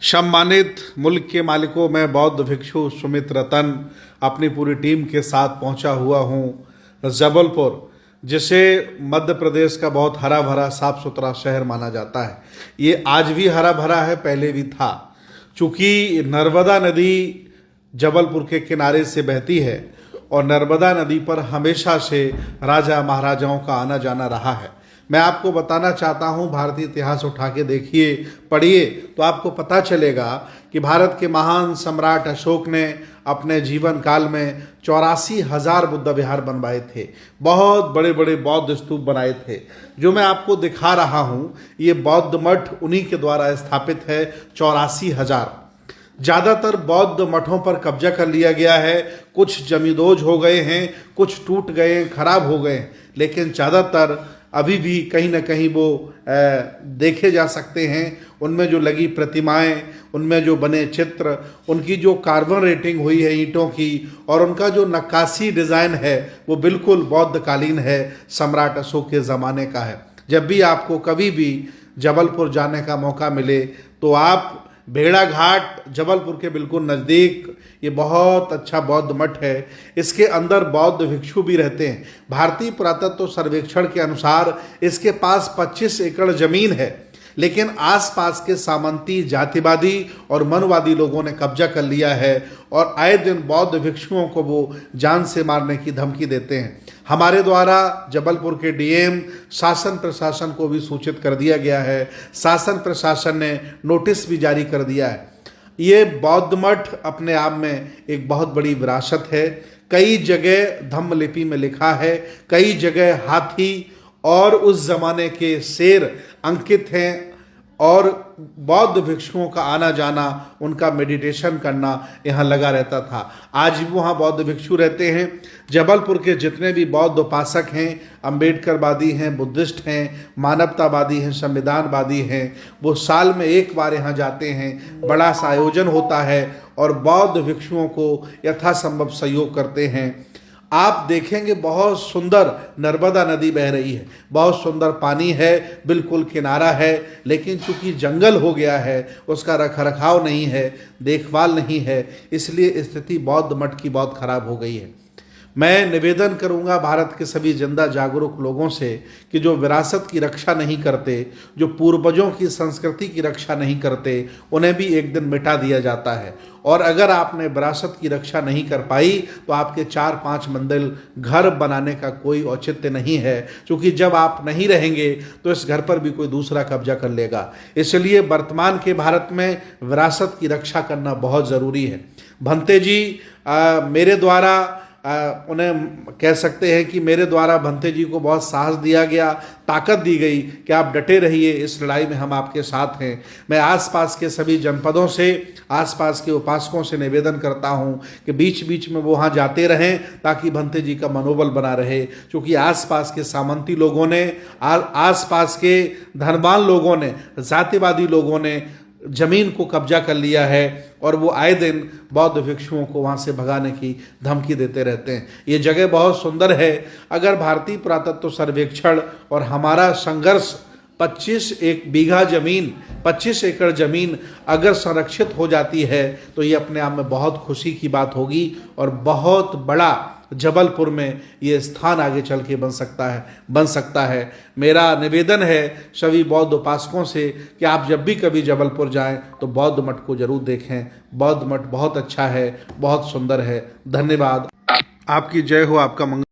सम्मानित मुल्क के मालिकों, मैं बौद्ध भिक्षु सुमित रतन अपनी पूरी टीम के साथ पहुंचा हुआ हूं जबलपुर, जिसे मध्य प्रदेश का बहुत हरा भरा साफ सुथरा शहर माना जाता है। ये आज भी हरा भरा है, पहले भी था। चूँकि नर्मदा नदी जबलपुर के किनारे से बहती है और नर्मदा नदी पर हमेशा से राजा महाराजाओं का आना जाना रहा है। मैं आपको बताना चाहता हूं, भारतीय इतिहास उठा के देखिए, पढ़िए, तो आपको पता चलेगा कि भारत के महान सम्राट अशोक ने अपने जीवन काल में 84,000 बुद्ध विहार बनवाए थे। बहुत बड़े बड़े बौद्ध स्तूप बनाए थे। जो मैं आपको दिखा रहा हूं, ये बौद्ध मठ उन्हीं के द्वारा स्थापित है। 84,000। ज़्यादातर बौद्ध मठों पर कब्जा कर लिया गया है। कुछ जमींदोज हो गए हैं, कुछ टूट गए, खराब हो गए, लेकिन ज़्यादातर अभी भी कहीं ना कहीं वो देखे जा सकते हैं। उनमें जो लगी प्रतिमाएं, उनमें जो बने चित्र, उनकी जो कार्बन रेटिंग हुई है ईंटों की, और उनका जो नक्काशी डिज़ाइन है वो बिल्कुल बौद्धकालीन है, सम्राट अशोक के ज़माने का है। जब भी आपको कभी भी जबलपुर जाने का मौका मिले तो आप भेड़ाघाट, जबलपुर के बिल्कुल नज़दीक, ये बहुत अच्छा बौद्ध मठ है। इसके अंदर बौद्ध भिक्षु भी रहते हैं। भारतीय पुरातत्व सर्वेक्षण के अनुसार इसके पास 25 एकड़ जमीन है, लेकिन आसपास के सामंती, जातिवादी और मनवादी लोगों ने कब्जा कर लिया है और आए दिन बौद्ध भिक्षुओं को वो जान से मारने की धमकी देते हैं। हमारे द्वारा जबलपुर के डीएम, शासन प्रशासन को भी सूचित कर दिया गया है। शासन प्रशासन ने नोटिस भी जारी कर दिया है। ये बौद्ध मठ अपने आप में एक बहुत बड़ी विरासत है। कई जगह धम्म लिपि में लिखा है, कई जगह हाथी और उस जमाने के शेर अंकित हैं, और बौद्ध भिक्षुओं का आना जाना, उनका मेडिटेशन करना यहाँ लगा रहता था। आज भी वहाँ बौद्ध भिक्षु रहते हैं। जबलपुर के जितने भी बौद्ध उपासक हैं, अम्बेडकरवादी हैं, बुद्धिस्ट हैं, मानवतावादी हैं, संविधानवादी हैं, वो साल में एक बार यहाँ जाते हैं। बड़ा सा आयोजन होता है और बौद्ध भिक्षुओं को यथासंभव सहयोग करते हैं। आप देखेंगे बहुत सुंदर नर्मदा नदी बह रही है, बहुत सुंदर पानी है, बिल्कुल किनारा है, लेकिन चूंकि जंगल हो गया है, उसका रखरखाव नहीं है, देखभाल नहीं है, इसलिए स्थिति बौद्ध मठ की बहुत खराब हो गई है। मैं निवेदन करूंगा भारत के सभी जिंदा जागरूक लोगों से कि जो विरासत की रक्षा नहीं करते, जो पूर्वजों की संस्कृति की रक्षा नहीं करते, उन्हें भी एक दिन मिटा दिया जाता है। और अगर आपने विरासत की रक्षा नहीं कर पाई तो आपके 4-5 मंजिल घर बनाने का कोई औचित्य नहीं है, क्योंकि जब आप नहीं रहेंगे तो इस घर पर भी कोई दूसरा कब्जा कर लेगा। इसलिए वर्तमान के भारत में विरासत की रक्षा करना बहुत ज़रूरी है। भंते जी मेरे द्वारा उन्हें कह सकते हैं कि मेरे द्वारा भंते जी को बहुत साहस दिया गया, ताकत दी गई कि आप डटे रहिए, इस लड़ाई में हम आपके साथ हैं। मैं आसपास के सभी जनपदों से, आसपास के उपासकों से निवेदन करता हूं कि बीच बीच में वो वहाँ जाते रहें, ताकि भंते जी का मनोबल बना रहे। क्योंकि आसपास के सामंती लोगों ने, आसपास के धनवान लोगों ने, जातिवादी लोगों ने जमीन को कब्जा कर लिया है और वो आए दिन बौद्ध भिक्षुओं को वहाँ से भगाने की धमकी देते रहते हैं। ये जगह बहुत सुंदर है। अगर भारतीय पुरातत्व सर्वेक्षण और हमारा संघर्ष 25 एकड़ जमीन अगर संरक्षित हो जाती है तो ये अपने आप में बहुत खुशी की बात होगी और बहुत बड़ा जबलपुर में ये स्थान आगे चल के बन सकता है। मेरा निवेदन है सभी बौद्ध उपासकों से कि आप जब भी कभी जबलपुर जाएं तो बौद्ध मठ को जरूर देखें। बौद्ध मठ बहुत अच्छा है, बहुत सुंदर है। धन्यवाद। आपकी जय हो, आपका मंगल।